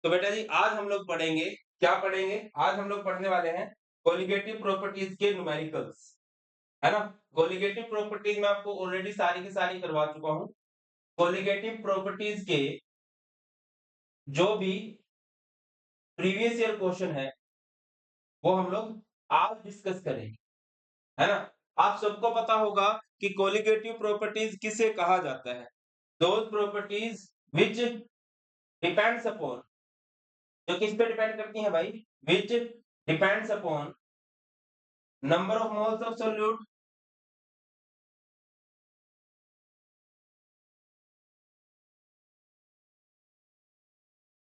तो बेटा जी आज हम लोग पढ़ेंगे, क्या पढ़ेंगे? आज हम लोग पढ़ने वाले हैं कोलिगेटिव प्रॉपर्टीज के न्यूमेरिकल्स, है ना? कोलिगेटिव प्रॉपर्टीज में आपको ऑलरेडी सारी की सारी करवा चुका हूँ। कोलिगेटिव प्रॉपर्टीज के जो भी प्रीवियस ईयर क्वेश्चन है वो हम लोग आज डिस्कस करेंगे, है ना? आप सबको पता होगा कि कोलिगेटिव प्रॉपर्टीज किसे कहा जाता है? Those properties which depends upon, जो किस पे डिपेंड करती हैं भाई? Which depends upon number of moles of solute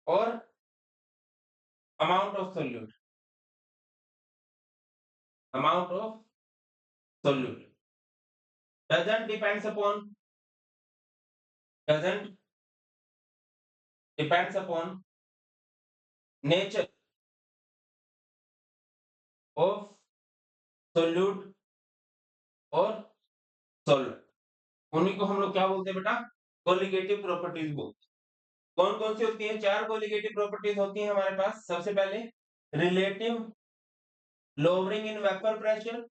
और amount of solute, amount of solute doesn't depends upon, doesn't depends upon nature of solute और solvent। उन्हीं को हम लोग क्या बोलते हैं बेटा? कोलिगेटिव प्रॉपर्टीज बोलते हैं। कौन कौन सी होती है? चार कोलिगेटिव प्रॉपर्टीज होती है हमारे पास। सबसे पहले relative lowering in vapour pressure,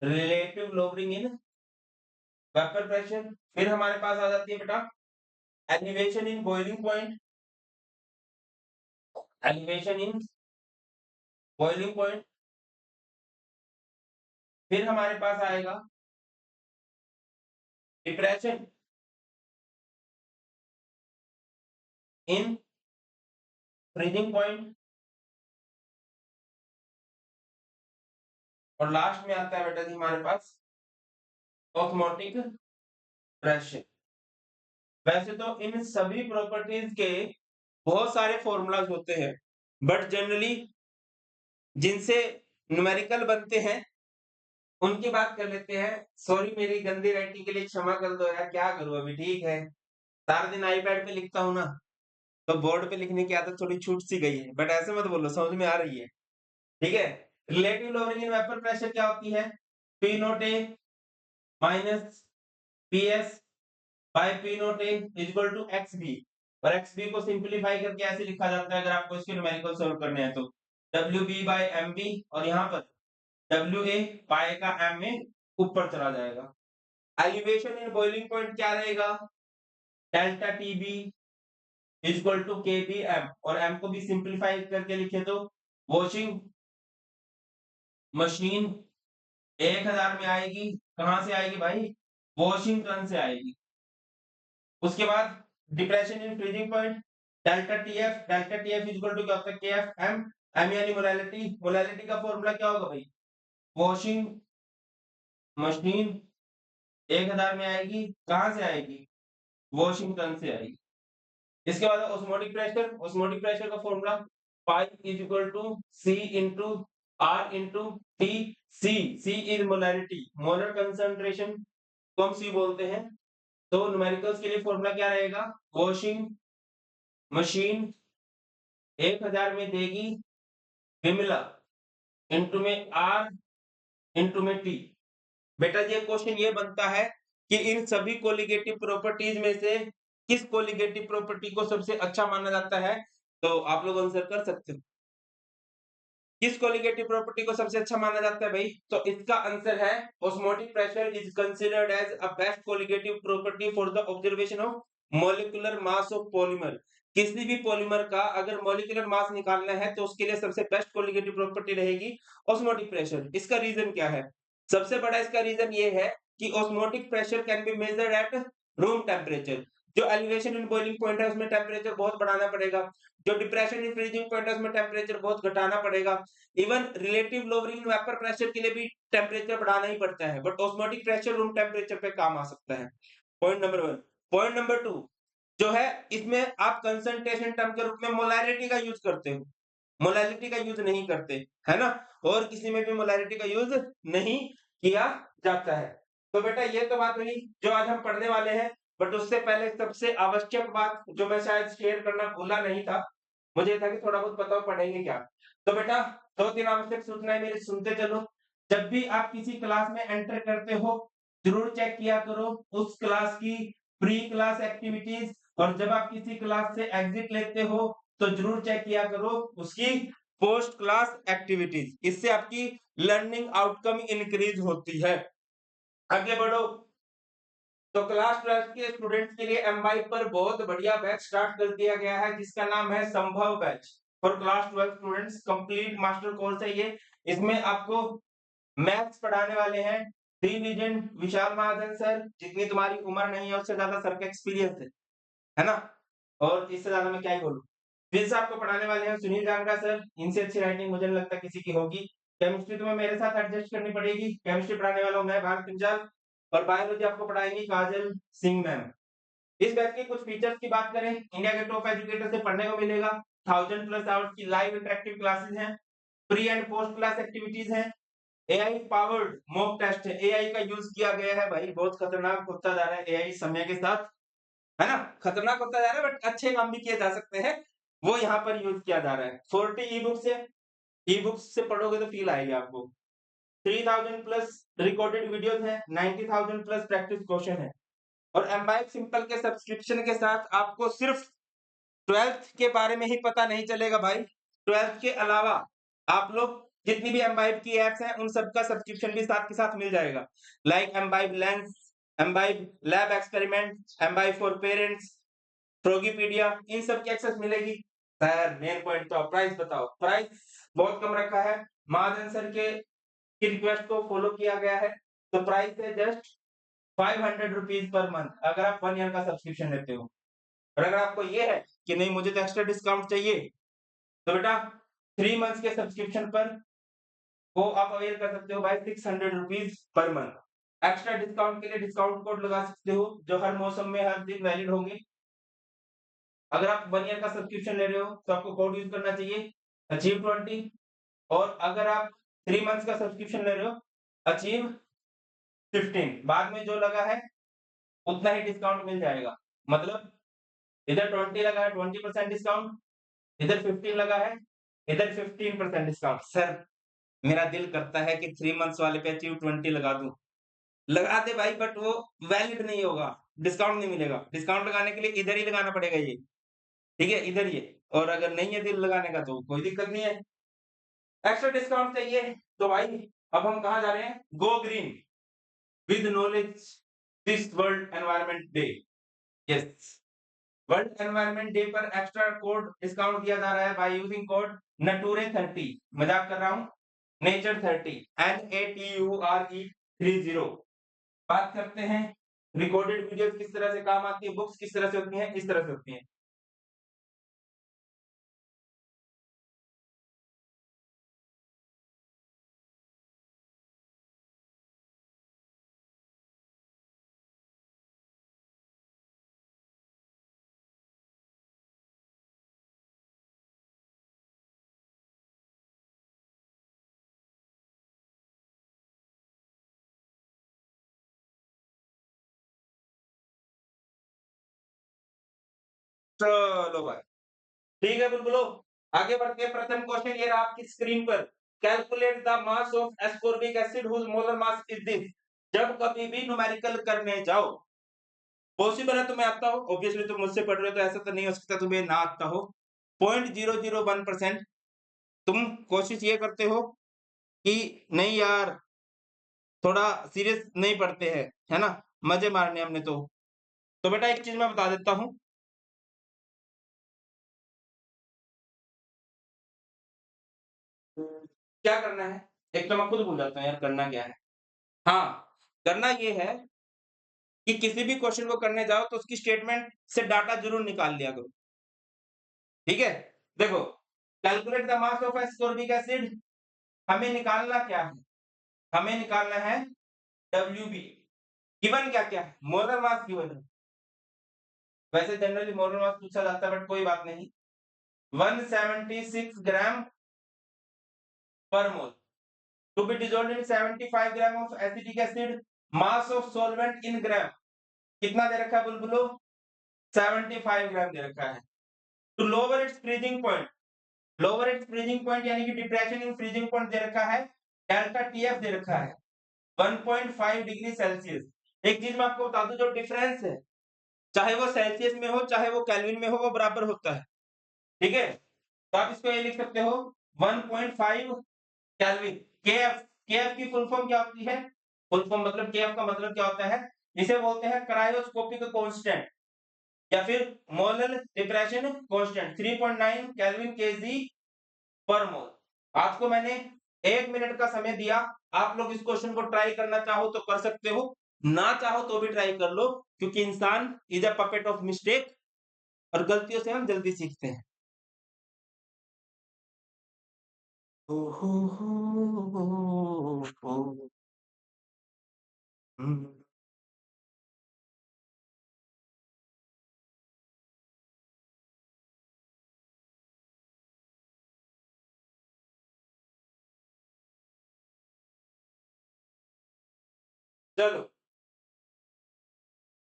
relative lowering in vapour pressure. फिर हमारे पास आ जाती है बेटा elevation in boiling point, elevation in boiling point. फिर हमारे पास आएगा डिप्रेशन इन फ्रीजिंग पॉइंट और लास्ट में आता है बेटा जी हमारे पास ऑस्मोटिक प्रेशर। वैसे तो इन सभी प्रॉपर्टीज के बहुत सारे फॉर्मूलाज होते हैं, बट जनरली जिनसे न्यूमेरिकल बनते हैं उनकी बात कर लेते हैं। सॉरी मेरी गंदी राइटिंग के लिए क्षमा कर दो यार, क्या करूं अभी, ठीक है। सारा दिन आईपैड पे लिखता हूं ना, तो बोर्ड पे लिखने की आदत थोड़ी छूट सी गई है, बट ऐसे मत बोलो, समझ में आ रही है, ठीक है। Relative lowering in vapour pressure क्या होती है? P note A minus P S by P note A equal to X B. और एक्स बी को सिंप्लीफाई करके ऐसे लिखा जाता है अगर आपको इसके न्यूमेरिकल सॉल्व करने हैं तो W B by M B, और यहाँ पर डब्ल्यू ए पाए का एम में ऊपर चला जाएगा। एलिवेशन इन बॉइलिंग पॉइंट क्या रहेगा? Delta T B equal to K B M, और एम को भी सिंप्लीफाई करके लिखे तो वॉशिंग मशीन 1000 में आएगी। कहां से आएगी भाई? वॉशिंगटन से आएगी। उसके बाद depression in freezing point delta TF, delta TF equal to क्या होता है? केएफ एम, एम यानी मोलैलिटी। मोलैलिटी का फॉर्मूला क्या होगा भाई? वॉशिंग मशीन 1000 में आएगी। कहां से आएगी? वॉशिंगटन से आएगी। इसके बाद ऑस्मोटिक प्रेशर, ऑस्मोटिक प्रेशर का formula pi is equal to C into R into T. C, C is molarity, molar concentration को हम सी बोलते हैं। तो न्यूमेरिकल्स के लिए फॉर्मूला क्या रहेगा? वॉशिंग मशीन 1000 में देगी विमला इंटू में आर इंटू में टी। बेटा ये क्वेश्चन ये बनता है कि इन सभी कोलिगेटिव प्रॉपर्टीज में से किस कोलिगेटिव प्रॉपर्टी को सबसे अच्छा माना जाता है? तो आप लोग आंसर कर सकते हो। किस कोलिगेटिव प्रॉपर्टी को सबसे अच्छा माना जाता है भाई? तो इसका आंसर है osmotic pressure is considered as a best colligative property for the observation of molecular mass of polymer. किसी भी पॉलीमर का अगर मॉलिक्यूलर मास निकालना है तो उसके लिए सबसे बेस्ट कोलिगेटिव प्रॉपर्टी रहेगी ऑस्मोटिक प्रेशर। इसका रीजन क्या है? सबसे बड़ा इसका रीजन ये है कि osmotic pressure can be measured at room temperature. जो एलिवेशन इन बॉइलिंग पॉइंट है उसमें टेम्परेचर बहुत बढ़ाना पड़ेगा, जो डिप्रेशन इन फ्रीजिंग पॉइंट है उसमें टेम्परेचर बहुत घटाना पड़ेगा। Even relative lowering in vapour pressure के लिए भी टेम्परेचर बढ़ाना ही पड़ता है, but osmotic pressure room temperature पे काम आ सकता है। Point number 1। पॉइंट नंबर 2 जो है, इसमें आप कंसंट्रेशन टर्म के रूप में मोलैरिटी का यूज करते हो, मोलैरिटी का यूज नहीं करते, है ना? और किसी में भी मोलैरिटी का यूज नहीं किया जाता है। तो बेटा ये तो बात हुई जो आज हम पढ़ने वाले हैं, बट उससे पहले सबसे आवश्यक बात जो मैं शायद शेयर करना भूला नहीं था, मुझे था कि थोड़ा बहुत बताओ पढ़ेंगे क्या। तो बेटा 2-3 आवश्यक सूचनाएं मेरी सुनते चलो। जब भी आप किसी क्लास में एंटर करते हो जरूर चेक किया करो उस क्लास की प्री क्लास एक्टिविटीज, और जब आप किसी क्लास से एग्जिट लेते हो तो जरूर चेक किया करो उसकी पोस्ट क्लास एक्टिविटीज, इससे आपकी लर्निंग आउटकम इंक्रीज होती है। आगे बढ़ो। तो क्लास 12 के स्टूडेंट्स के लिए एमवाइब पर बहुत बढ़िया बैच स्टार्ट कर दिया गया है जिसका नाम है संभव batch for class 12 students, complete master course है ये। इसमें आपको मैथ्स पढ़ाने वाले हैं दी लीजेंड विशाल महाजन सर, जितनी तुम्हारी उम्र नहीं है उससे ज्यादा सर का एक्सपीरियंस है ना, और इससे ज्यादा मैं क्या ही बोलूं। फिर से आपको पढ़ाने वाले हैं सुनील जांगड़ा सर, इनसे अच्छी राइटिंग मुझे नहीं लगता किसी की होगी। केमिस्ट्री तुम्हें मेरे साथ एडजस्ट करनी पड़ेगी, केमिस्ट्री पढ़ाने वाला हूं मैं भारत पिंजाल, और बायोलॉजी आपको पढ़ाएंगी काजल सिंह मैम। इस बैच के कुछ फीचर्स की बात करें, इंडिया के टॉप एजुकेटर से पढ़ने को मिलेगा, 1000+ आवर्स की लाइव इंटरेक्टिव क्लासेस हैं, pre and post class activities हैं, एआई पावर्ड मॉक टेस्ट है, एआई का यूज किया गया है भाई, बहुत खतरनाक होता जा रहा है एआई समय के साथ, है ना, खतरनाक होता जा रहा है बट अच्छे काम भी किए जा सकते हैं, वो यहाँ पर यूज किया जा रहा है। 40 ई बुक्स है, ई बुक्स से पढ़ोगे तो फील आएगी आपको। 3000+ रिकॉर्डेड वीडियोस है, 90,000+ प्रैक्टिस क्वेश्चन है, और एम्बाइक सिंपल के सब्सक्रिप्शन के साथ आपको सिर्फ 12th के बारे में ही पता नहीं चलेगा भाई, 12th के अलावा आप लोग जितनी भी एम्बाइब की एप्स हैं उन सबका सब्सक्रिप्शन भी साथ के साथ मिल जाएगा, like Embibe lens, Embibe lab experiment, Embibe for parents, Froggipedia, इन सब की एक्सेस मिलेगी। सर मेन पॉइंट तो प्राइस बताओ, प्राइस बहुत कम रखा है, महाजन सर के की रिक्वेस्ट को फॉलो किया गया है, तो प्राइस है जस्ट 500 रुपीज पर मंथ अगर आप 1 ईयर का सब्सक्रिप्शन लेते हो। और अगर आपको ये है कि नहीं मुझे तो एक्स्ट्रा डिस्काउंट चाहिए, तो बेटा 3 मंथ्स के सब्सक्रिप्शन पर वो आप अवेल कर सकते हो भाई 600 rupees per month. Extra discount के लिए डिस्काउंट कोड लगा सकते हो जो हर मौसम में हर दिन वैलिड होंगे। अगर आप 1 ईयर का सब्सक्रिप्शन ले रहे हो तो आपको कोड यूज करना चाहिए अचीव 20, और अगर आप 3 मंथ्स का सब्सक्रिप्शन ले रहे हो अचीव 15, बाद में जो लगा है उतना ही डिस्काउंट मिल जाएगा, मतलब इधर 20 लगा है 20% डिस्काउंट, इधर 15 लगा है इधर 15% डिस्काउंट। सर मेरा दिल करता है कि 3 मंथ्स वाले पे अचीव 20 लगा दूं, लगा दे भाई, बट वो वैलिड नहीं होगा, डिस्काउंट नहीं मिलेगा, डिस्काउंट लगाने के लिए इधर ही लगाना पड़ेगा ये, ठीक है इधर ये, और अगर नहीं है दिल लगाने का तो कोई दिक्कत नहीं है। एक्स्ट्रा डिस्काउंट चाहिए तो भाई अब हम कहा जा रहे हैं, go green with knowledge this world environment day. Yes, world environment day पर एक्स्ट्रा कोड डिस्काउंट दिया जा रहा है बाय यूजिंग कोड NATURE30, मजाक कर रहा हूं, नेचर 30 NATURE30। बात करते हैं रिकॉर्डेड वीडियोस किस तरह से काम आती है, बुक्स किस तरह से होती हैं, इस तरह से होती हैं। चलो भाई ठीक है बुलबुलो, आगे बढ़ते हैं। प्रथम क्वेश्चन ये रहा आपकी स्क्रीन पर, calculate the mass of ascorbic acid whose molar mass is this. जब कभी भी न्यूमेरिकल करने जाओ, पॉसिबल है तुम्हें आता हो, ऑब्वियसली तुम मुझसे पढ़ रहे हो तो ऐसा तो नहीं हो सकता तुम्हें ना आता हो, 0.001% तुम कोशिश ये करते हो कि नहीं यार थोड़ा सीरियस नहीं पढ़ते हैं, है ना, मजे मारने हमने तो बेटा एक चीज मैं बता देता हूं, क्या करना है, एक तो मैं खुद भूल जाता हूँ यार करना क्या है। हाँ, करना ये है कि किसी भी क्वेश्चन को करने जाओ तो उसकी स्टेटमेंट से डाटा जरूर निकाल लिया करो, ठीक है। देखो, calculate the mass of ascorbic acid, हमें निकालना क्या है, हमें निकालना है WB, गिवन क्या क्या है, मोलर मास गिवन है, वैसे जनरली मोलर मास पूछा जाता है बट कोई बात नहीं, 176 gram per mole to be dissolved in 75 gram of acetic acid, mass of solvent in gram, कितना दे रखा है बुलबुलो, 75 ग्राम दे रखा है। To lower its freezing point, lower its freezing point यानी कि डिप्रेशन इन फ्रीजिंग पॉइंट दे रखा है, डेल्टा TF दे रखा है 1.5 डिग्री सेल्सियस। एक चीज मैं आपको बता दूं, जो डिफरेंस है चाहे वो सेल्सियस में हो चाहे वो केल्विन में हो वो बराबर होता है, ठीक है, तो आप इसको ये लिख सकते हो 1.5 केल्विन। केएफ की फुल फॉर्म क्या होती है? फुल फॉर्म मतलब केएफ का मतलब क्या होता है? इसे बोलते हैं क्रायोस्कोपिक कांस्टेंट या फिर molar depression constant, 3.9 kelvin KG पर मोल। आपको मैंने 1 मिनट का समय दिया, आप लोग इस क्वेश्चन को ट्राई करना चाहो तो कर सकते हो, ना चाहो तो भी ट्राई कर लो, क्योंकि इंसान is a puppet of mistake और गलतियों से हम जल्दी सीखते हैं। ओ हो हो, हम्म, चलो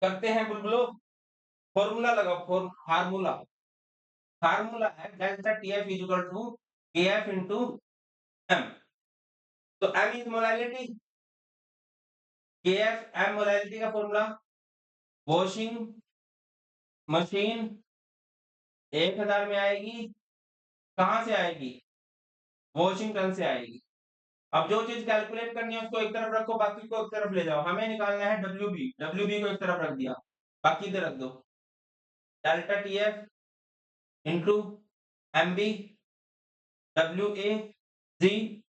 करते हैं बुलबुलो। फॉर्मूला लगाओ, फार्मूला। फार्मूला है delta TF is equal to KF into M. तो M is molality, KF M molality का फॉर्मूला। वॉशिंग मशीन 1000 में आएगी, कहां से आएगी? वॉशिंगटन से आएगी। अब जो चीज कैलकुलेट करनी है उसको एक तरफ रखो, बाकी को एक तरफ ले जाओ। हमें निकालना है डब्ल्यू बी को एक तरफ रख दिया, बाकी इधर रख दो। Delta T F into M B W A G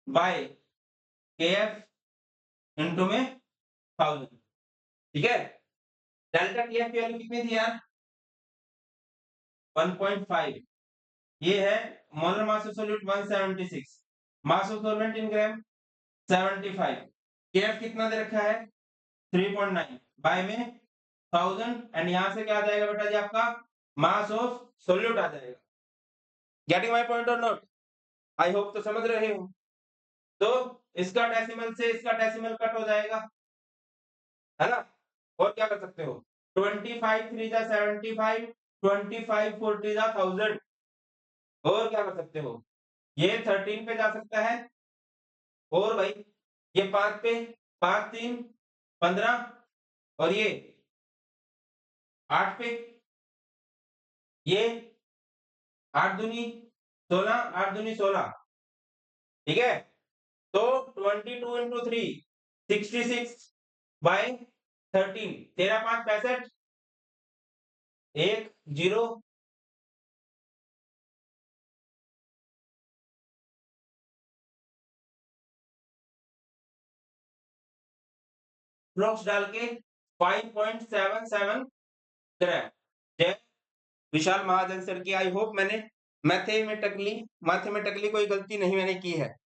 by K F into में 1000। ठीक है, डेल्टा टी एफ की वैल्यू कितनी थी यार? 1.5। ये है molar mass of solute 176, mass of solvent in gram 75। KF कितना दे रखा है? 3.9 बाय में 1000, एंड यहां से क्या आ जाएगा बेटा जी आपका? मास ऑफ सोल्यूट आ जाएगा। गेटिंग माय पॉइंट और नॉट? आई होप तो समझ रहे हो। तो इसका डेसिमल से इसका डेसिमल कट हो जाएगा, है ना? और क्या कर सकते हो? 25 3 जा 75, 25 40 जा 1000। और क्या कर सकते हो? ये 13 पे जा सकता है, और भाई ये 5 पे, 5 3 15, और ये 8 पे, ये 8 दूनी 16, 8 दूनी 16। ठीक है, तो 22 इंटू 3 66 बाय 13, 13 5 65, 1 0। ब्लॉक्स डाल के 5.77 ग्राम। जय विशाल महाजन सर की। आई होप मैंने मैथमेटिकली कोई गलती नहीं मैंने की है।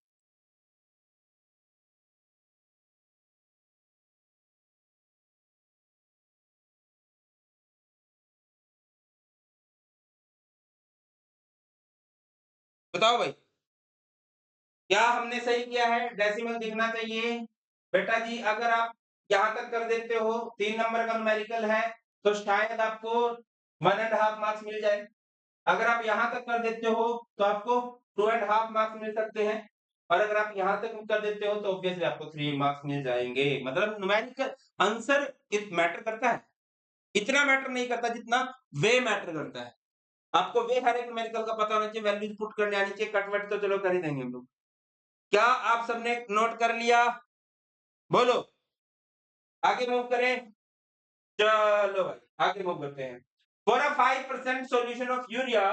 बताओ भाई, क्या हमने सही किया है? डेसिमल दिखना चाहिए बेटा जी। अगर आप यहां तक कर देते हो, 3 नंबर का न्यूमेरिकल है, तो शायद आपको 1.5 मार्क्स मिल जाए। अगर आप यहां तक कर देते हो तो आपको 2.5 मार्क्स मिल सकते हैं, और अगर आप यहां तक कर देते हो तो ऑब्वियसली आपको 3 मार्क्स मिल जाएंगे। मतलब न्यूमेरिकल आंसर मैटर करता है, इतना मैटर नहीं करता जितना वे मैटर करता है। आपको वे हर एक न्यूमेरिकल का पता होना चाहिए, वैल्यूज पुट करने आनी चाहिए। कट वट तो चलो कर ही देंगे हम लोग। क्या आप सबने नोट कर लिया? बोलो, आगे मूव करें। चलो भाई आगे मूव करते हैं। For a 5% solution of urea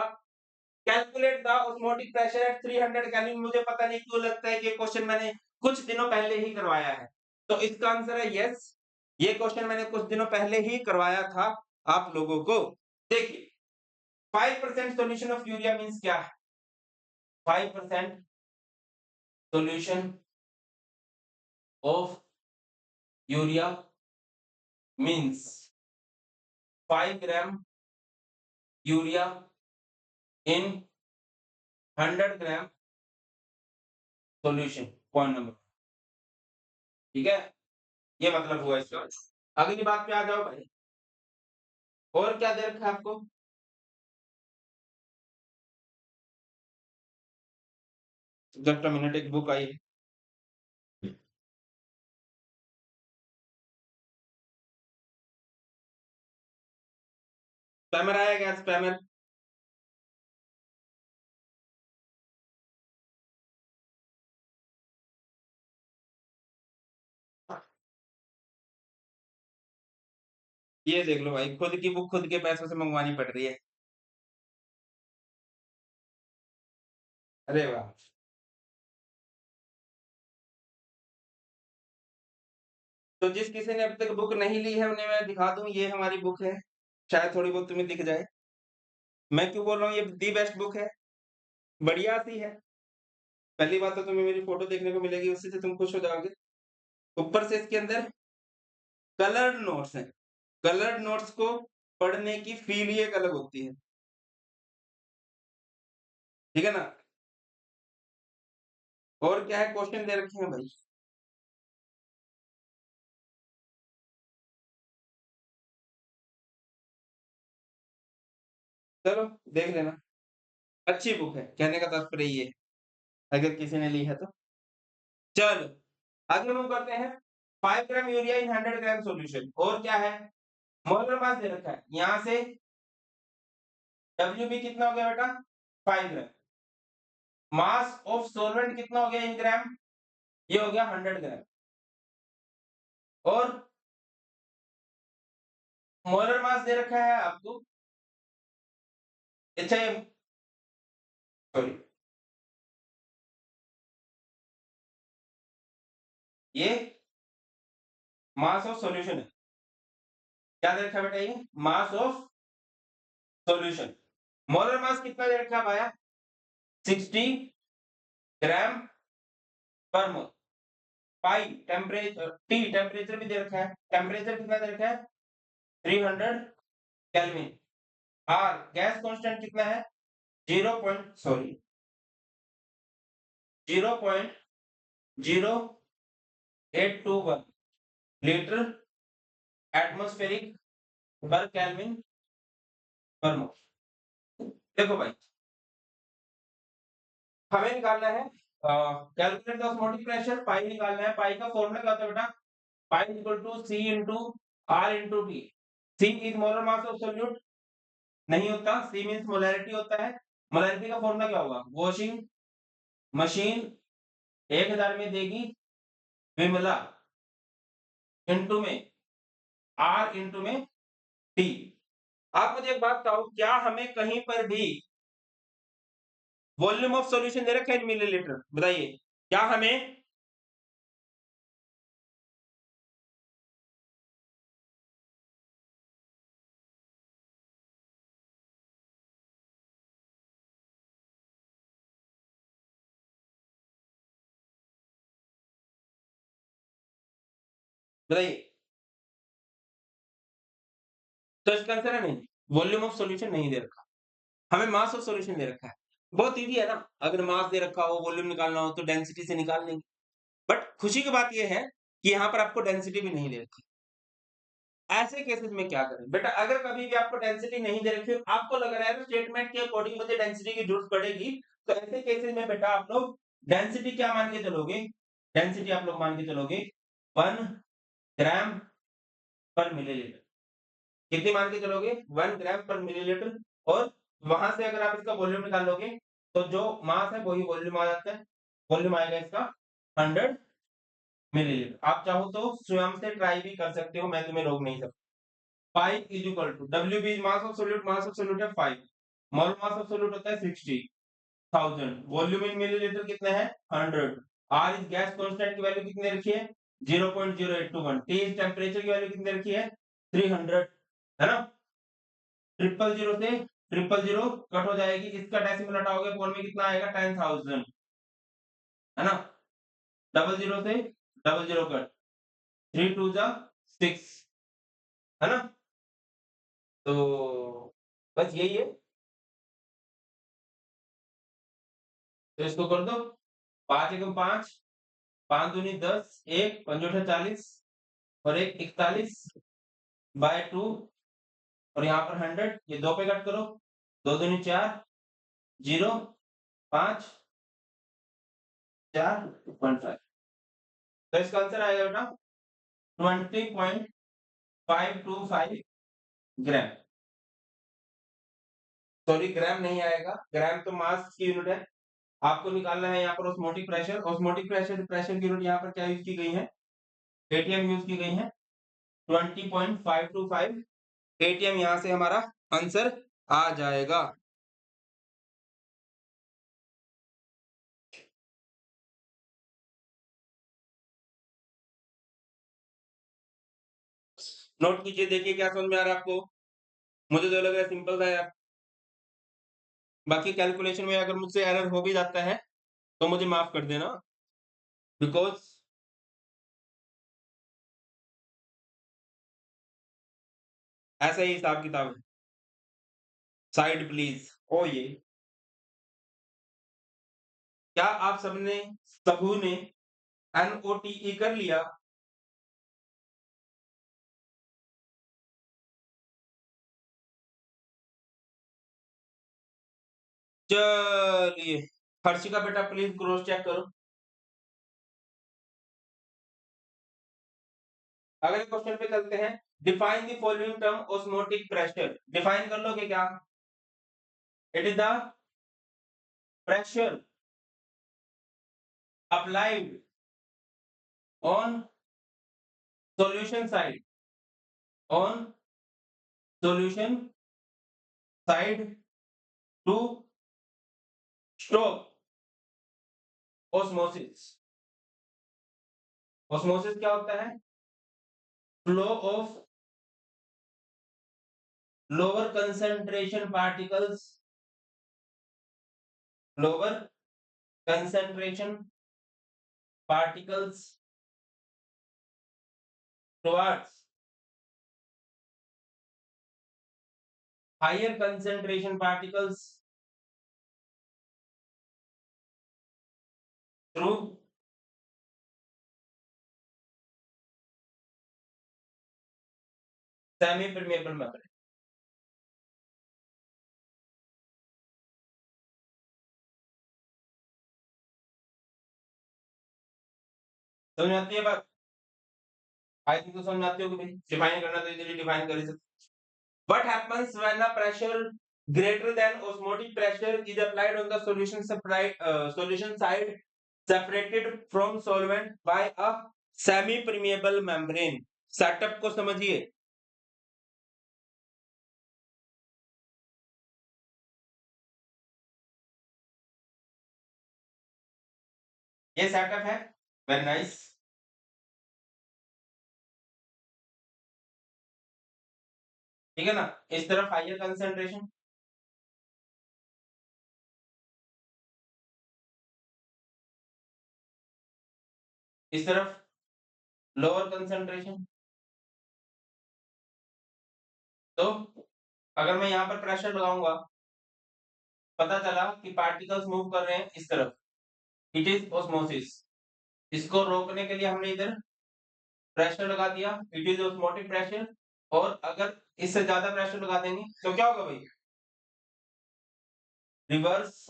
calculate the osmotic pressure at 300 kelvin. मुझे पता नहीं क्यों लगता है कि क्वेश्चन मैंने कुछ दिनों पहले ही करवाया है, तो इसका आंसर है यस। ये क्वेश्चन मैंने कुछ दिनों पहले ही करवाया था आप लोगों को। देखिए, 5% सॉल्यूशन ऑफ यूरिया मींस क्या है? 5% solution of urea means 5 gram urea in 100 gram solution. Point number, ठीक है, ये मतलब हुआ इसका। अगली बात पे आ जाओ भाई, और क्या दे रखा है आपको? जस्ट अ मिनट, एक बुक आई है। स्पैमर आया क्या? स्पैमर ये देख लो भाई, खुद की बुक खुद के पैसों से मंगवानी पड़ रही है। अरे वाह! तो जिस किसी ने अभी तक बुक नहीं ली है, उन्हें मैं दिखा दूँ, ये हमारी बुक है। शायद थोड़ी बहुत तुम्हें दिख जाए। मैं क्यों बोल रहा हूँ ये दी बेस्ट बुक है, बढ़िया-सी है। पहली बात तो तुम्हें मेरी फ़ोटो देखने को मिलेगी, उसी से तुम खुश हो जाओगे। ऊपर से इसके अंदर कलर्ड नोट्स हैं। कलर्ड नोट्स को पढ़ने की फ़ील ही एक अलग होती है। ठीक है ना? और क्या है, क्वेश्चन दे रखे हैं भाई। चलो देख लेना। अच्छी बुक है, कहने का तात्पर्य ये है, अगर किसी ने ली है तो। चलो, आगे मूव करते हैं। 5 gram urea in 100 gram solution, और क्या है? मोलर मास दे रखा है। यहाँ से WB कितना हो गया बेटा? 5 ग्राम। मास ऑफ सॉल्वेंट कितना हो गया इन ग्राम? ये हो गया 100 ग्राम। और मोलर मास दे रखा है आपको। अच्छा ये सॉरी, ये मास ऑफ सॉल्यूशन है। क्या दे रखा है बेटा? ये mass of solution. Molar mass कितना दे रखा है भाया? 60 ग्राम पर मोल। पाई टेम्परेचर, टी टेम्परेचर भी दे रखा है। टेम्परेचर कितना दे रखा है? 300 केल्विन। आर गैस कांस्टेंट कितना है? 0 point sorry 0.0821 litre atmospheric per kelvin per mole. देखो भाई, हमें निकालना है calculate the osmotic pressure. Pi निकालना है। पाई का फॉर्मूला क्या होता है बेटा? Pi equal to C into R into T. C is molar mass of solute, नहीं होता। सी मींस मोलैरिटी होता है। मोलैरिटी का फॉर्मूला क्या होगा? वॉशिंग मशीन 1000 में देगी विमला इंटू में आर इंटू में टी। आप मुझे एक बात बताओ, क्या हमें कहीं पर भी वॉल्यूम ऑफ सॉल्यूशन दे रखा है इन मिलीलीटर? बताइए, क्या हमें? बताइए। तो इसका आंसर है नहीं, वॉल्यूम ऑफ सॉल्यूशन नहीं दे रखा। हमें मास ऑफ सॉल्यूशन दे रखा है। बहुत ईज़ी है ना, अगर मास दे रखा हो, वॉल्यूम निकालना हो तो डेंसिटी से निकाल लेंगे। बट खुशी की बात ये है कि यहाँ पर आपको डेंसिटी भी नहीं दे रखी। ऐसे केसेस में क्या करें? बेटा अगर कभी भी आपको डेंसिटी नहीं दे रखी हो, आपको लग रहा है ना स्टेटमेंट के अकॉर्डिंग मुझे डेंसिटी की जरूरत पड़ेगी, तो ऐसे केसेस में बेटा आप लोग डेंसिटी क्या मान के चलोगे? डेंसिटी आप लोग मान के चलोगे 1 ग्राम पर मिलीलीटर। कितनी मान के चलोगे? 1 ग्राम पर मिलीलीटर। और वहां से अगर आप इसका वॉल्यूम निकाल लोगे, तो जो मास है वही वॉल्यूम आ जाता है। वॉल्यूम आएगा इसका 100 मिलीलीटर। आप चाहो तो स्वयं से ट्राई भी कर सकते हो, मैं तुम्हें रोक नहीं सकता। Pi is equal to WB is mass of solute. Mass of solute है 5। मोल मास ऑफ सोल्यूट होता है 60,000। वॉल्यूम इन मिलीलीटर कितने हैं? 100। आर इज गैस कांस्टेंट की वैल्यू कितनी रखी है? 0.0821। टी इज टेम्परेचर की वैल्यू कितनी रखी है? 300, है ना? 000 से 000 कट हो जाएगी। इसका डेसिमल हटाओगे, फोर में कितना आएगा? 10,000, है ना? 00 से 00 कट, 3 2 जा 6, है ना? तो बस यही है। तो इसको कर दो। 5 एकम 5, 5 दूनी 10, 1 पंजोठे 40 और 1 41 बाय 2, और यहाँ पर 100, ये 2 पे कट करो। 2 दूनी 4, 0 5 4.5। तो इसका आंसर आएगा बेटा 20.525 ग्राम। सॉरी, ग्राम नहीं आएगा, ग्राम तो मास की यूनिट है। आपको निकालना है यहाँ पर osmotic pressure. Osmotic pressure, pressure की यूनिट यहाँ पर क्या यूज की गई है? एटीएम यूज की गई है। 20.525 ATM यहां से हमारा आंसर आ जाएगा। नोट कीजिए, देखिए क्या समझ में आ रहा है आपको। मुझे तो लग रहा है सिंपल था यार। बाकी कैलकुलेशन में अगर मुझसे एरर हो भी जाता है तो मुझे माफ कर देना, बिकॉज ऐसा ही हिसाब किताब है। Side please. ओ ये क्या आप सबने सबू ने NOTE कर लिया? चलिए, हर्षिका बेटा प्लीज क्रॉस चेक करो। अगले क्वेश्चन पे चलते हैं। Define the following term osmotic pressure. Define कर लोगे क्या? It is the pressure applied on solution side, on solution side to stop osmosis. Osmosis क्या होता है? Flow of lower concentration particles, lower concentration particles towards higher concentration particles through semi permeable membrane. समझ में आती है बात? I think तो समझ में आती होगी भाई। डिफाइन करना तो इजीली डिफाइन कर ही सकते। What happens when a pressure greater than osmotic pressure is applied on the solution supply, solution side separated from solvent by a semi permeable membrane? Setup को समझिए। ये सेटअप है, वेरी नाइस। ठीक है ना? इस तरफ हाइयर कंसंट्रेशन, इस तरफ लोअर कंसंट्रेशन। तो अगर मैं यहां पर प्रेशर लगाऊंगा, पता चला कि पार्टिकल्स मूव कर रहे हैं इस तरफ, इट इज ऑस्मोसिस। इसको रोकने के लिए हमने इधर प्रेशर लगा दिया, इट इज ऑस्मोटिक प्रेशर। और अगर इससे ज्यादा प्रेशर लगा देंगे तो क्या होगा भाई? Reverse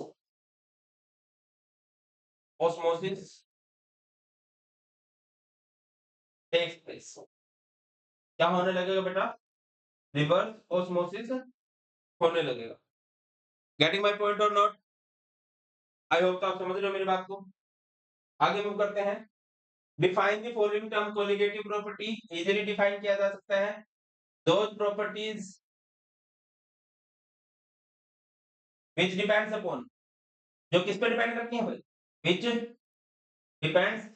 osmosis takes place. क्या होने लगेगा बेटा? रिवर्स ऑस्मोसिस होने लगेगा। गेटिंग माय पॉइंट और नॉट? आई होप तो आप समझ रहे हो मेरी बात को। आगे मूव करते हैं। Define the following term colligative property. Easily define किया जा सकता है। Those properties which depends upon, जो किस पे डिपेंड करती हैं भाई? Which depends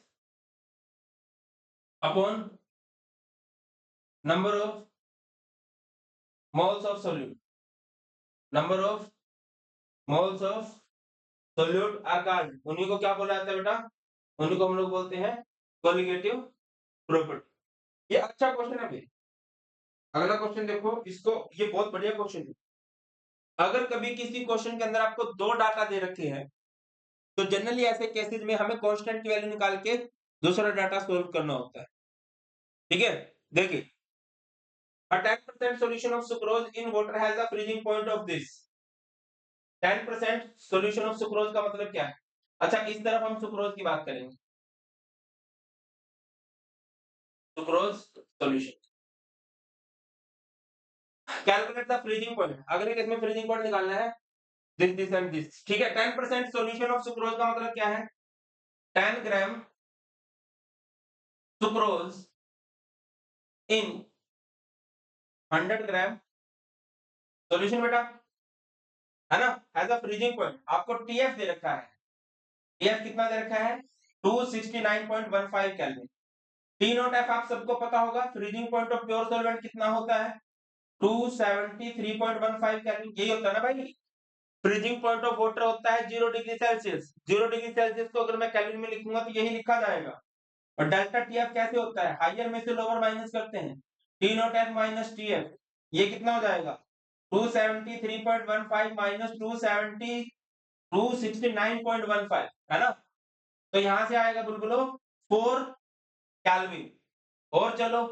upon number of moles of solute, number of moles of solute are called, उन्हीं को क्या बोला जाता है बेटा? उन्हीं को हम लोग बोलते हैं कोलिगेटिव प्रॉपर्टी। ये अच्छा क्वेश्चन है भाई। अगला क्वेश्चन देखो, इसको, ये बहुत बढ़िया क्वेश्चन है। अगर कभी किसी क्वेश्चन के अंदर आपको दो डाटा दे रखे हैं तो जनरली ऐसे केसेस में हमें कांस्टेंट की वैल्यू निकाल के दूसरा डाटा सोल्व करना होता है। ठीक है, देखिए, a 10% solution of sucrose in water has a freezing point of this। 10% solution of sucrose का मतलब क्या है? अच्छा, इस तरफ हम सुक्रोज की बात करेंगे। Sucrose solution, calculate the freezing point. अगले केस में फ्रीजिंग पॉइंट निकालना है, दिस एंड दिस। ठीक है, 10% सॉल्यूशन ऑफ सुक्रोज का मतलब क्या है? 10 ग्राम सुक्रोज इन 100 ग्राम सॉल्यूशन बेटा, है ना, एज अ फ्रीजिंग पॉइंट आपको टीएफ दे रखा है। टीएफ कितना दे रखा है? 269.15 केल्विन। टी नॉट एफ आप सबको पता होगा, freezing point of pure solvent कितना होता है? 273.15 केल्विन, यही होता है ना भाई। फ्रीजिंग पॉइंट ऑफ वाटर होता है 0 डिग्री सेल्सियस। 0 डिग्री सेल्सियस को अगर मैं केल्विन में लिखूंगा तो यही लिखा जाएगा। और डेल्टा टीएफ कैसे होता है? हायर में से लोअर माइनस करते हैं, T not F minus TF, ये कितना हो जाएगा? 273.15 माइनस 269.15, है ना। तो यहां से आएगा बुलबुलो 4 केल्विन। और चलो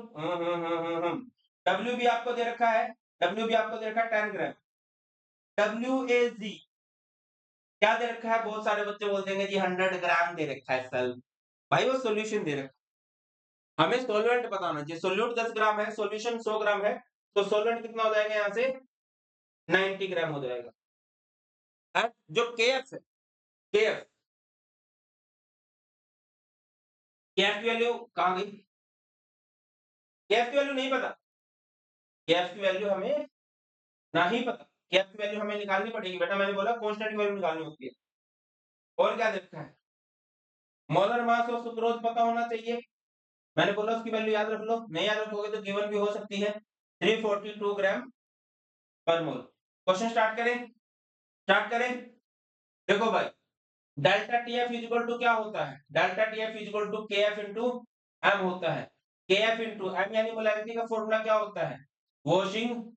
डब्ल्यू भी आपको दे रखा है, डब्ल्यू भी आपको दे रखा है 10 ग्राम। डब्ल्यू ए जी क्या दे रखा है? बहुत सारे बच्चे बोल देंगे जी 100 ग्राम दे रखा है सर। भाई वो सॉल्यूशन दे रखा है, हमें सॉल्वेंट बताना चाहिए। सोल्यूट 10 ग्राम है, सॉल्यूशन 100 ग्राम है, तो सॉल्वेंट कितना हो जाएगा यहाँ से? 90 ग्राम हो जाएगा। जो केएफ है, केएफ केएफ की वैल्यू कहाँ गई? केएफ की वैल्यू नहीं पता, केएफ की वैल्यू हमें नहीं पता, केएफ की वैल्यू हमें निकालनी पड़ेगी बेटा। मैंने बोला कांस्टेंट की वैल्यू निकालनी होती है। और क्या देखा है? मोलर मास ऑफ सुक्रोज पता होना चाहिए, मैंने बोला उसकी वैल्यू याद रख लो। नहीं याद रखोगे तो गिवन भी हो सकती है 342 ग्राम पर मोल। क्वेश्चन स्टार्ट करें, स्टार्ट करें। देखो भाई, डेल्टा टीएफ इक्वल टू क्या होता है? Delta TF equal to KF into M होता है। केएफ इंटू एम यानी मोलैरिटी का फॉर्मूला क्या होता है? वॉशिंग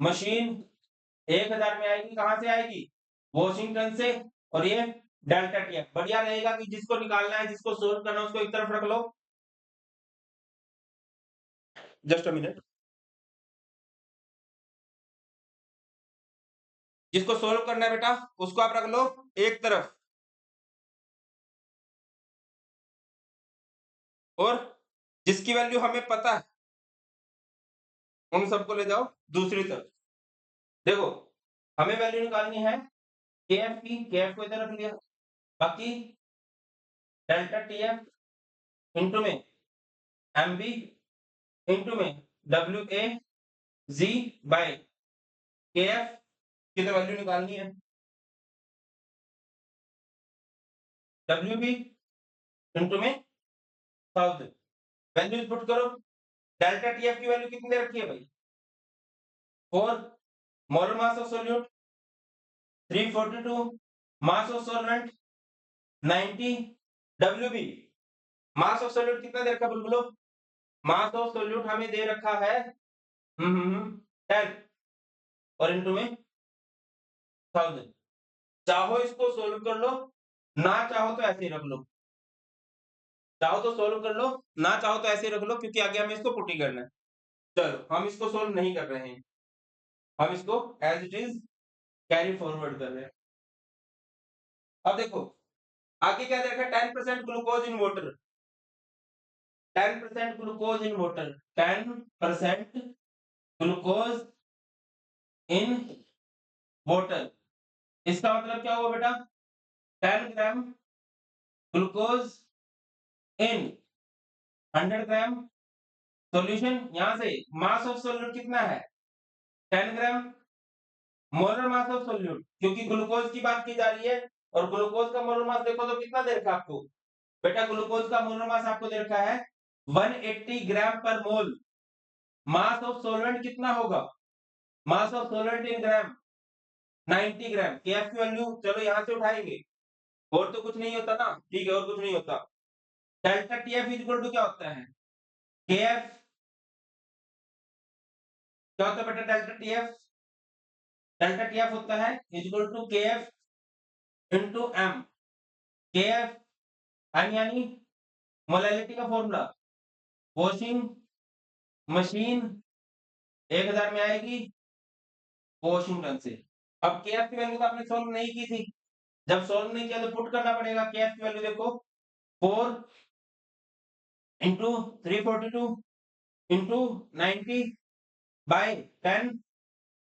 मशीन 1000 में आएगी, कहां से आएगी? वॉशिंगटन से। और ये डेल्टा टीएफ। बढ़िया रहेगा कि जिसको निकालना है, जिसको सोल्व करना है, उसको एक तरफ रख लो। Just a minute. जिसको सोल्व करना है बेटा उसको आप रख लो एक तरफ, और जिसकी वैल्यू हमें पता है उन सबको ले जाओ दूसरी तरफ। देखो हमें वैल्यू निकालनी है केएफ की, केएफ को इधर रख लिया, बाकी डेल्टा टीएफ इंटू में एमबी इंटू में W A G by KF की तो वैल्यू निकालनी है। डब्ल्यू बी इंटू में 1000, वैल्यूज पुट करो। डेल्टा टीएफ की वैल्यू कितनी दे रखी है भाई? 4। Molar mass of solute 342, mass of solvent 90, WB mass of solute कितना दे रखा है बुलबुलो? मास ऑफ सोल्यूट हमें दे रखा है 10 और इनटू में 1000। चाहो इसको सोल्व कर लो, ना चाहो तो ऐसे ही रख लो। चाहो तो सोल्व कर लो, ना चाहो तो ऐसे ही रख लो, क्योंकि आगे हमें इसको पुट ही करना है। चलो हम इसको सोल्व नहीं कर रहे हैं, हम इसको as it is carry forward कर रहे हैं। अब देखो आगे क्या दे रखा है? 10% glucose in water, 10% glucose in water, 10% glucose in water. इसका मतलब क्या हुआ बेटा? 10 gram glucose in 100 gram solution. यहां से मास ऑफ सोल्यूट कितना है? 10 ग्राम। मोलर मास ऑफ सोल्यूट, क्योंकि ग्लूकोज की बात की जा रही है, और ग्लूकोज का मोलर मास देखो तो कितना दे रखा है आपको? बेटा ग्लूकोज का मोलर मास आपको दे रखा है 180 ग्राम per mole. Mass of solvent कितना होगा? मास of solvent in gram 90 gram. KF की वैल्यू चलो यहां से उठाएंगे, और तो कुछ नहीं होता ना, ठीक है, और कुछ नहीं होता। डेल्टा टीएफ इक्वल टू क्या होता है? केएफ क्या होता है बेटा? डेल्टा टीएफ, डेल्टा टीएफ होता है equal to KF into M. KF M यानी मोलैलिटी का फॉर्मूला, वॉशिंग मशीन 1000 में आएगी वॉशिंगटन से। अब केएफ की वैल्यू तो आपने सॉल्व नहीं की थी, जब सॉल्व नहीं किया तो पुट करना पड़ेगा। केएफ की वैल्यू देखो 4 इंटू 342 इंटू 90 बाय 10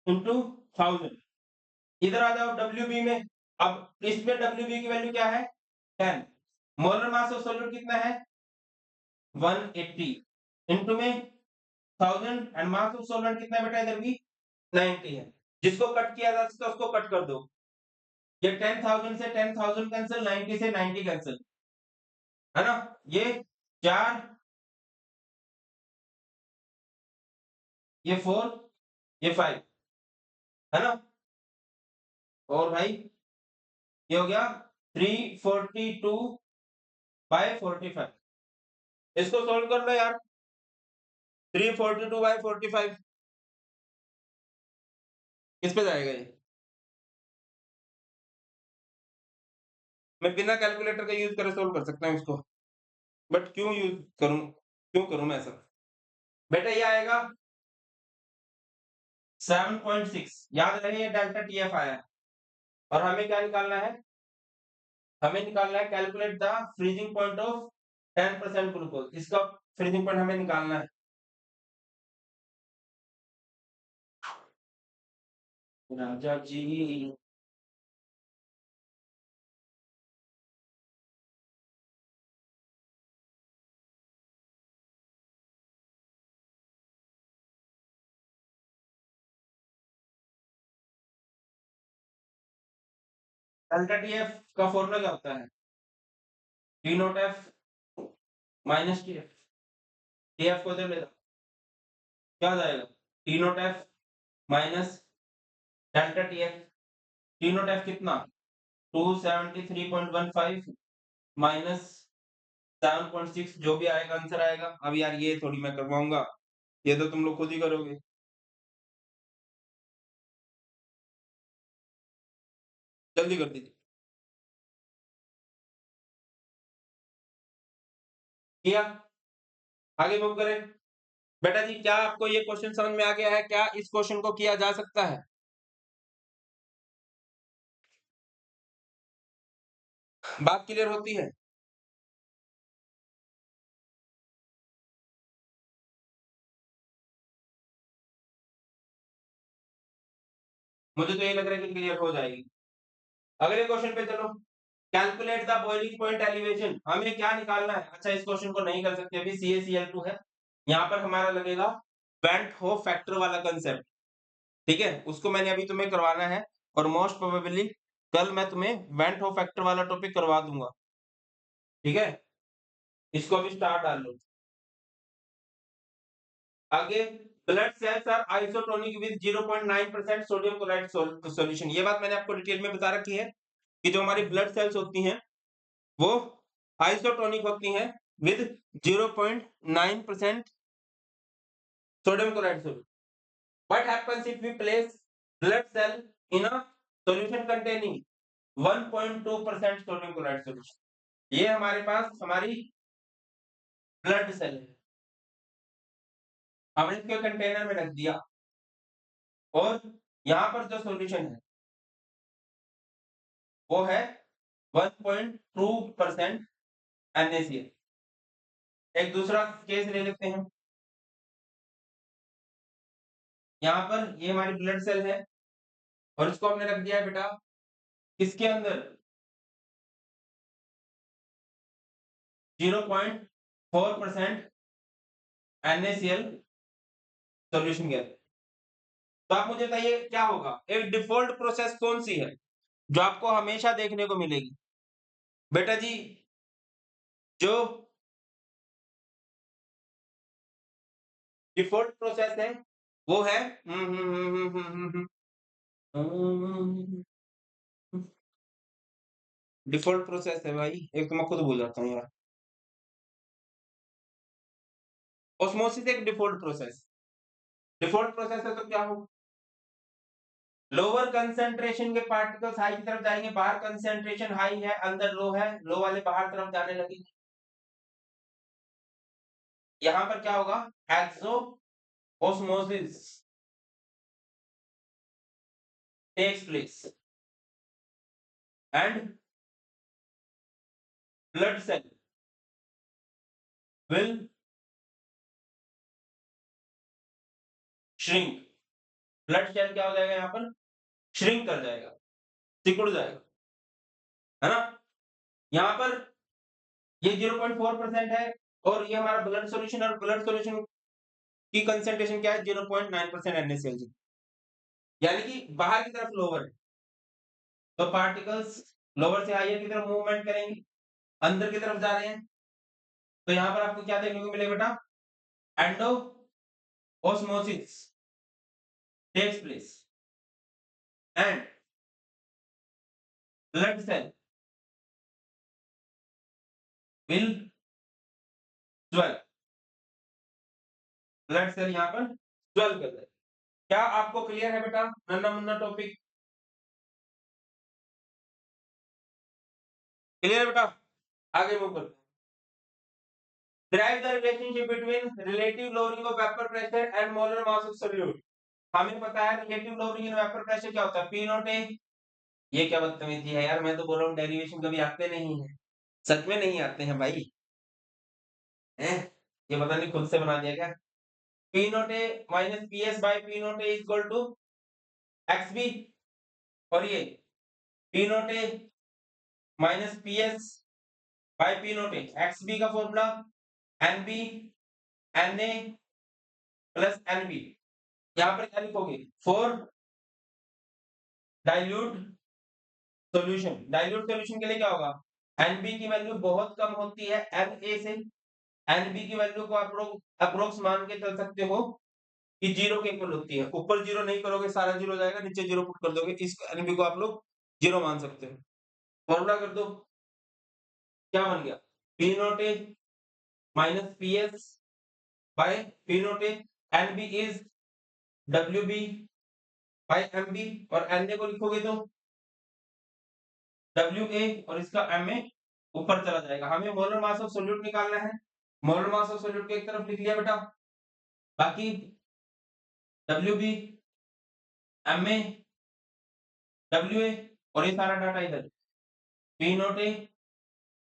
इंटू 1000। इधर आ जाओ डब्ल्यूबी में। अब इसमें डब्ल्यूबी की वैल्यू क्या है? 10। मोलर मास ऑफ सोल्यूट कितना है? 180 इंटू में 1000 एंड मास ऑफ सॉल्वेंट कितना है बेटा इधर भी 90 है। जिसको कट किया जा सकता है उसको कट कर दो। ये 10,000 से 10,000 कैंसिल, 90 से 90 कैंसिल, है ना। ये 4, ये 4, ये 5, है ना। और भाई ये हो गया 342/45। इसको सोल्व कर लो यार। 342/45 किस पे जाएगा ये? मैं बिना कैलकुलेटर का यूज करे सोल्व कर सकता हूँ इसको, बट क्यों करूं मैं ऐसा? बेटा ये आएगा 7.6। याद रहे ये डेल्टा टीएफ आया है। और हमें क्या निकालना है? हमें निकालना है calculate the freezing point of 10% glucose. इसका फ्रीजिंग पॉइंट हमें निकालना है। राजा जी डेल्टा टीएफ का फॉर्मूला क्या होता है? T not F minus TF. TF को इधर ले जाओ, क्या आ जाएगा? T not F minus delta TF. T not F कितना? 273.15 माइनस 7.6, जो भी आएगा आंसर आएगा। अब यार ये थोड़ी मैं करवाऊंगा, ये तो तुम लोग खुद ही करोगे। जल्दी कर दीजिए। किया? आगे मूव करें। बेटा जी क्या आपको ये क्वेश्चन समझ में आ गया है? क्या इस क्वेश्चन को किया जा सकता है? बात क्लियर होती है? मुझे तो ये लग रहा है कि क्लियर हो जाएगी। अगले क्वेश्चन पे चलो। Calculate the boiling point elevation. हमें क्या निकालना है? अच्छा इस क्वेश्चन को नहीं कर सकते अभी, CaCl2 है। यहाँ पर हमारा लगेगा वेंट होफ फैक्टर वाला कंसेप्ट। ठीक है, उसको मैंने अभी तुम्हें करवाना है, और मोस्ट प्रोबेबली कल मैं तुम्हें वेंट होफ फैक्टर वाला टॉपिक करवा दूंगा। ठीक है, इसको अभी स्टार डाल लो। आगे, blood cells are isotonic with 0.9% sodium chloride solution. ये बात मैंने आपको डिटेल में बता रखी है कि जो हमारी ब्लड सेल्स होती हैं वो आइसोटोनिक होती हैं with 0.9% sodium chloride solution. What happens if we place blood cell in a solution containing 1.2% sodium chloride solution? ये हमारे पास हमारी ब्लड सेल है, हमने इसको कंटेनर में रख दिया, और यहाँ पर जो सॉल्यूशन है वो है 1.2% NaCl। एक दूसरा केस ले लेते हैं। यहाँ पर ये हमारी ब्लड सेल है, और इसको हमने रख दिया है बेटा किसके अंदर? 0.4% NaCl सॉल्यूशन के अंदर। तो आप मुझे बताइए क्या होगा? एक डिफॉल्ट प्रोसेस कौन सी है जो आपको हमेशा देखने को मिलेगी? बेटा जी जो डिफॉल्ट प्रोसेस है वो है डिफॉल्ट प्रोसेस है भाई, एक तो मैं खुद भूल जाता हूँ यार। ऑस्मोसिस एक डिफॉल्ट प्रोसेस है, तो क्या हो? लोअर कंसेंट्रेशन के पार्टिकल्स हाई की तरफ जाएंगे, बाहर कंसेंट्रेशन हाई है अंदर लो है, लो वाले बाहर तरफ जाने लगेंगे। यहां पर क्या होगा? Exosmosis takes place and blood cell will shrink। Blood cell क्या हो जाएगा? यहाँ पर श्रिंक कर जाएगा, सिकुड़ जाएगा, है ना। यहाँ पर ये 0.4% है, और ये हमारा ब्लड सॉल्यूशन, और ब्लड सॉल्यूशन की कंसेंट्रेशन क्या है 0.9% NaCl, यानी कि बाहर की तरफ लोअर है, तो पार्टिकल्स लोअर से हायर की तरफ मूवमेंट करेंगे, अंदर की तरफ जा रहे हैं, तो यहाँ पर आपको क्या देखने को मिलेगा बेटा, endo osmosis takes place and blood cell will swell, blood cell यहाँ पर स्वेल कर रहे हैं। क्या आपको क्लियर है बेटा नन्ना मुन्ना टॉपिक? क्लियर है बेटा? आगे मूव करते हैं। Derive the relationship between relative lowering of vapor pressure and molar mass of solute. हमें पता है relative lowering in vapour pressure क्या होता है, पी नॉट ए। ये क्या बदतमीजी है यार, मैं तो बोल रहा हूँ डेरिवेशन कभी आते नहीं है, सच में नहीं आते हैं भाई, हैं? ये पता नहीं खुद से बना दिया क्या। P nought A minus P S by P nought A equal to X B, और ये P nought A minus P S by P nought A, X B का formula N B N A plus N B. यहाँ पर क्या लिखोगे, for dilute solution, dilute solution के लिए क्या होगा, एनबी की वैल्यू बहुत कम होती है एन ए से, एनबी की वैल्यू को आप लोग अप्रोक्स मान के चल सकते हो कि जीरो के इक्वल होती है, ऊपर जीरो नहीं करोगे सारा जीरो जाएगा, नीचे जीरो पुट कर दोगे, इस एनबी को आप लोग जीरो मान सकते हो। फॉर्मूला कर दो, क्या बन गया, P note A minus P S by P note A, NB is W B by M B, और एन ए को लिखोगे तो डब्ल्यू ए और इसका एम ए ऊपर चला जाएगा। हमें मोलर मास ऑफ सोल्यूट निकालना है, मोलर मास ऑफ सोल्यूट को एक तरफ लिख लिया बेटा, बाकी W B M A W A और ये सारा डाटा इधर, P note A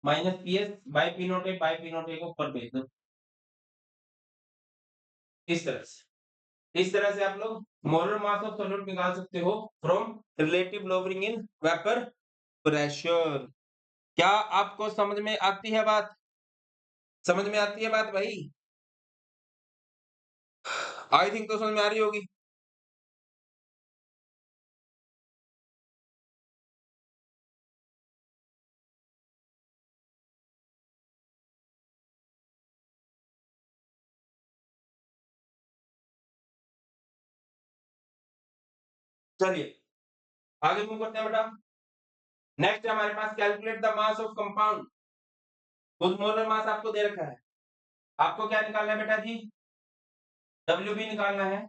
minus P S by P note A by P note A को ऊपर भेज दो, इस तरह से। इस तरह से आप लोग मोलर मास ऑफ सोल्यूट निकाल सकते हो from relative lowering in vapour pressure. क्या आपको समझ में आती है बात? समझ में आती है बात भाई? आई थिंक तो समझ में आ रही होगी। चलिए आगे मूव करते हैं बेटा। नेक्स्ट हमारे पास calculate the mass of compound. खुद मोलर मास आपको दे रखा है, आपको क्या निकालना है बेटा जी, डब्ल्यू बी निकालना है।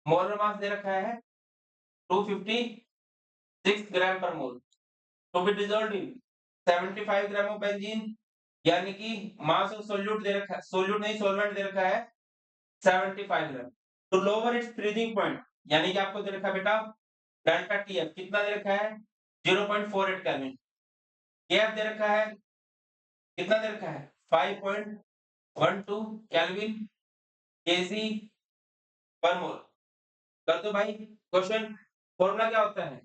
मोलर मास दे रखा है 256 gram per mole, to be dissolved in 75 gram of benzene, यानी कि मास ऑफ सोल्यूट दे रखा है, सोल्यूट नहीं सॉल्वेंट दे रखा है 75 ग्राम। तो लोअर इट्स फ्रीजिंग पॉइंट, यानी कि आपको दे रखा है बेटा डेल्टा टीएफ कितना दे रखा है 0.48 केल्विन, केएफ दे रखा है कितना दे रखा है 5.12 केल्विन केजी पर मोल। कर दो भाई क्वेश्चन। फॉर्मूला क्या होता है,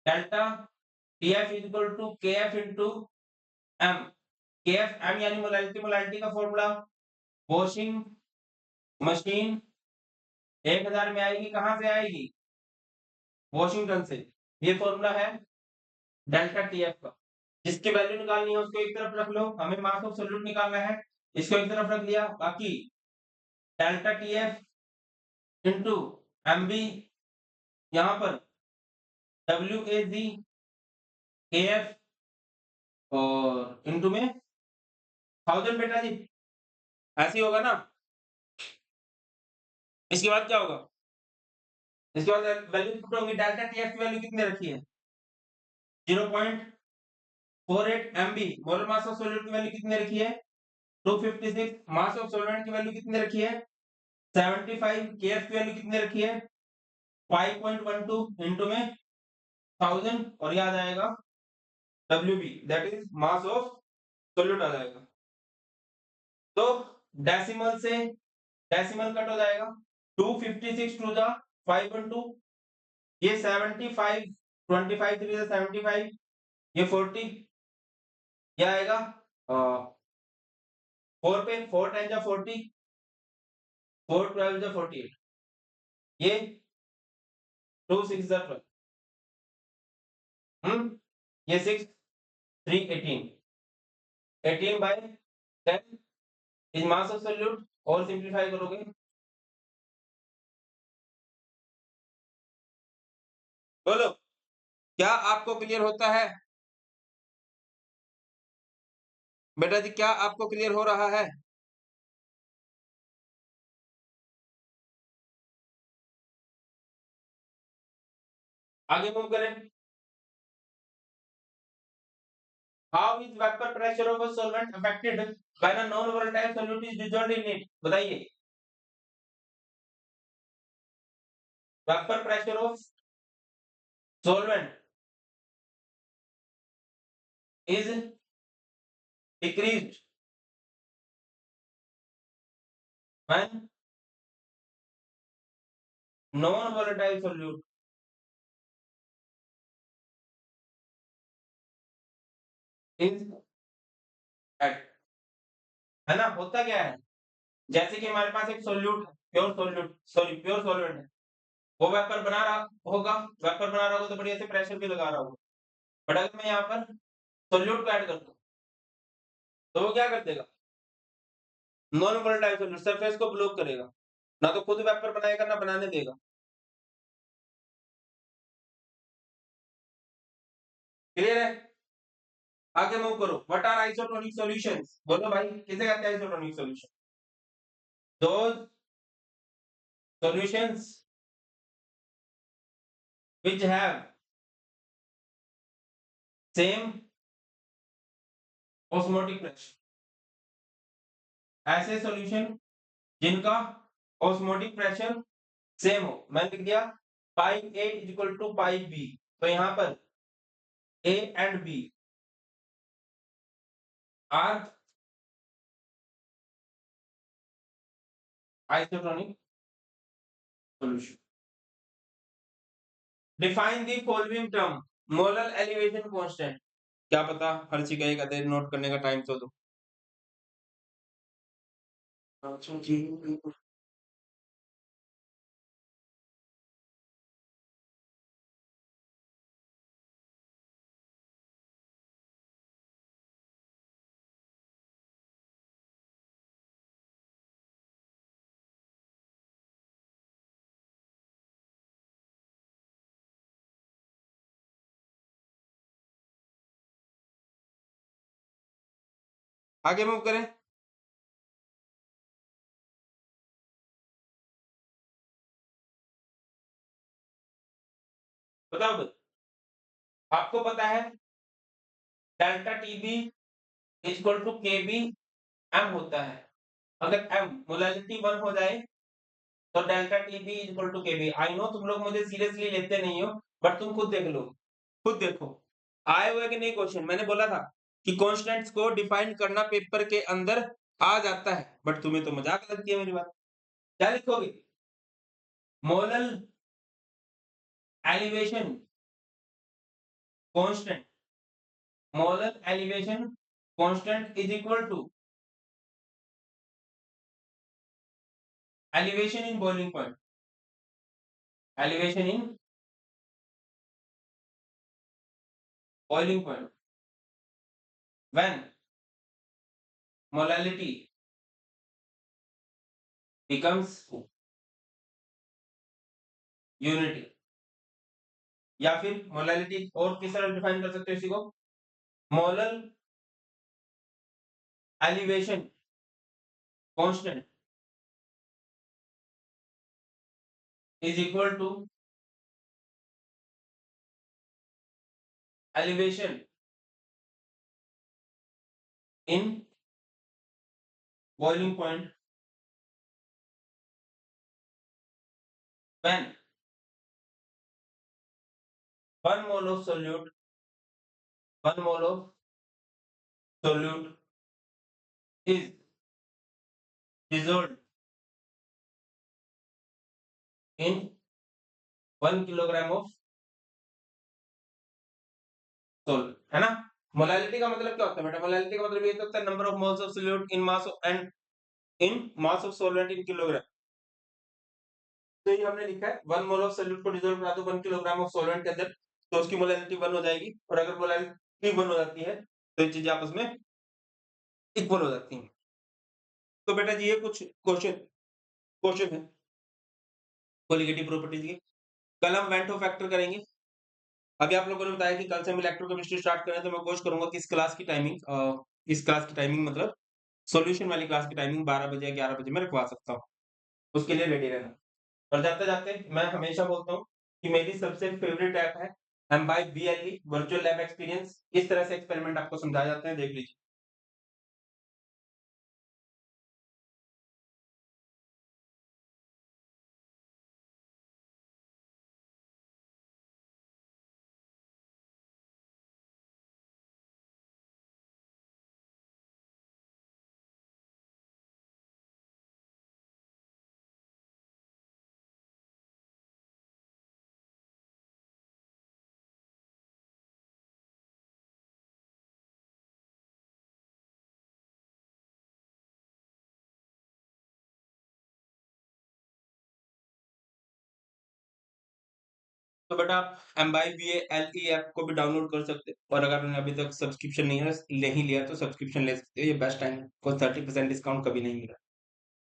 delta TF equal to KF into M, KF M यानी मोलैलिटी, मोलैलिटी का फॉर्मूला वॉशिंग मशीन 1000 में आएगी, कहां से आएगी, वॉशिंगटन से। ये फॉर्मूला है डेल्टा टीएफ का, जिसकी वैल्यू निकालनी है उसको एक तरफ रख लो, हमें मास ऑफ सोल्यूट निकालना है, इसको एक तरफ रख लिया, बाकी डेल्टा टीएफ इनटू एमबी, यहां पर डब्ल्यू ए जी के एफ और इनटू में 1000 बेटा जी, ऐसे ही होगा ना। इसके बाद क्या होगा, इसके बाद वैल्यू पुट होगी, डेल्टा टीएफ की वैल्यू कितनी रखी है 0.48 MB, molar mass of solute की वैल्यू कितनी रखी है 256, मास ऑफ सॉल्वेंट की वैल्यू कितनी रखी है 75, केएफ की वैल्यू कितनी रखी है 5.12 इनटू में 1000, और याद आएगा WB that is mass of solute आ जाएगा। तो डेसिमल से डेसिमल कट हो जाएगा, 256 टू द 512, ये 75, 25 3 75, ये 40, ये आएगा 4 पे 4 टाइम जा 40, 4 12 जा 48, ये 2 6 जा 12, ये 6 3 18, 18 by 10 is mass of solute, और सिंप्लीफाई करोगे बोलो क्या आपको क्लियर होता है बेटा जी, क्या आपको क्लियर हो रहा है? आगे मूव करें। How is vapour pressure of a solvent affected when a non volatile solute is dissolved in it? बताइए। Vapour pressure of solvent is decreased when non volatile solute is at, है ना? होता क्या है, जैसे कि हमारे पास एक solute, pure solute, sorry pure solvent है, वो वेपर बना रहा होगा, वेपर बना रहा होगा तो बढ़िया से प्रेशर भी लगा रहा होगा। बट अगर मैं यहाँ पर सॉल्यूट को ऐड कर दूं तो वो क्या कर देगा, नॉन वोलेटाइल सॉल्यूट सरफेस को ब्लॉक करेगा, ना तो खुद वेपर बनाएगा ना बनाने देगा। क्लियर है? आगे मूव करो। What are isotonic solutions? बोलो भाई, किसे कहते हैं isotonic solution? Those solutions which have same osmotic pressure, ऐसे सॉल्यूशन जिनका ऑस्मोटिक प्रेशर सेम हो। मैंने लिख दिया pi A is equal to pi B, तो यहां पर A and B are isotonic solution. Define the following term, molar elevation constant. क्या पता हर चीज का एक अदर नोट करने का टाइम तो दो। आगे मूव करें। बताओ, आपको पता है delta T B equal to K B M होता है। अगर एम मोलैलिटी 1 हो जाए तो delta T B equal to K B. I know तुम लोग मुझे सीरियसली लेते नहीं हो, बट तुम खुद देख लो, खुद देखो आए हुए कि नहीं क्वेश्चन। मैंने बोला था कि कॉन्स्टेंट्स को डिफाइन करना पेपर के अंदर आ जाता है, बट तुम्हें तो मजाक लगती है मेरी बात। क्या लिखोगे? Molal elevation constant, molar elevation constant is equal to elevation in boiling point, elevation in boiling point when molality becomes unity. या फिर मोलैलिटी और किस तरह डिफाइन कर सकते हो इसी को, molar elevation constant is equal to elevation in boiling point when 1 mole of solute, 1 mole of solute is dissolved in 1 kilogram of solute, है ना? मोलैलिटी का मतलब क्या होता है बेटा? मोलैलिटी का मतलब ये होता है number of moles of solute in mass and in mass of solvent in kilogram. तो ये हमने लिखा है 1 मोल ऑफ सॉल्यूट को डिसॉल्व करा दो 1 किलोग्राम ऑफ सॉल्वेंट के अंदर, तो उसकी मोलैलिटी 1 हो जाएगी और अगर मोलैलिटी 1 हो जाती है, तो ये चीज़ें आपस में इक्वल हो जाती हैं। तो बेटा जी ये कुछ क्वेश्चन है कोलिगेटिव प्रॉपर्टीज़ के। कल हम वेंट ऑफ फैक्टर करेंगे। अभी आप लोगों ने बताया कि कल से हम इलेक्ट्रोकेमिस्ट्री स्टार्ट करें, तो मैं कोशिश करूँगा कि इस क्लास की टाइमिंग मतलब सॉल्यूशन वाली क्लास की टाइमिंग 12 बजे या 11 बजे मैं रखवा सकता हूँ। उसके लिए रेडी रहना। और जाते-जाते मैं हमेशा बोलता हूँ कि मेरी सबसे फेवरेट ऐप है MBIVLE वर्चुअल लैब एक्सपीरियंस। इस तरह से एक्सपेरिमेंट आपको समझाए जाते हैं, देख लीजिए। तो बेटा आप MBIVLE ऐप को भी डाउनलोड कर सकते हो और अगर आपने अभी तक सब्सक्रिप्शन नहीं लिया तो सब्सक्रिप्शन ले सकते हो। ये बेस्ट टाइम है, कोई 30% डिस्काउंट कभी नहीं मिला।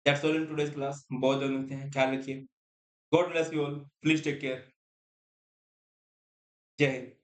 That's all in today's class. बहुत जल्द मिलते हैं, ख्याल रखिए। God bless you all. Please take care. जय हिंद।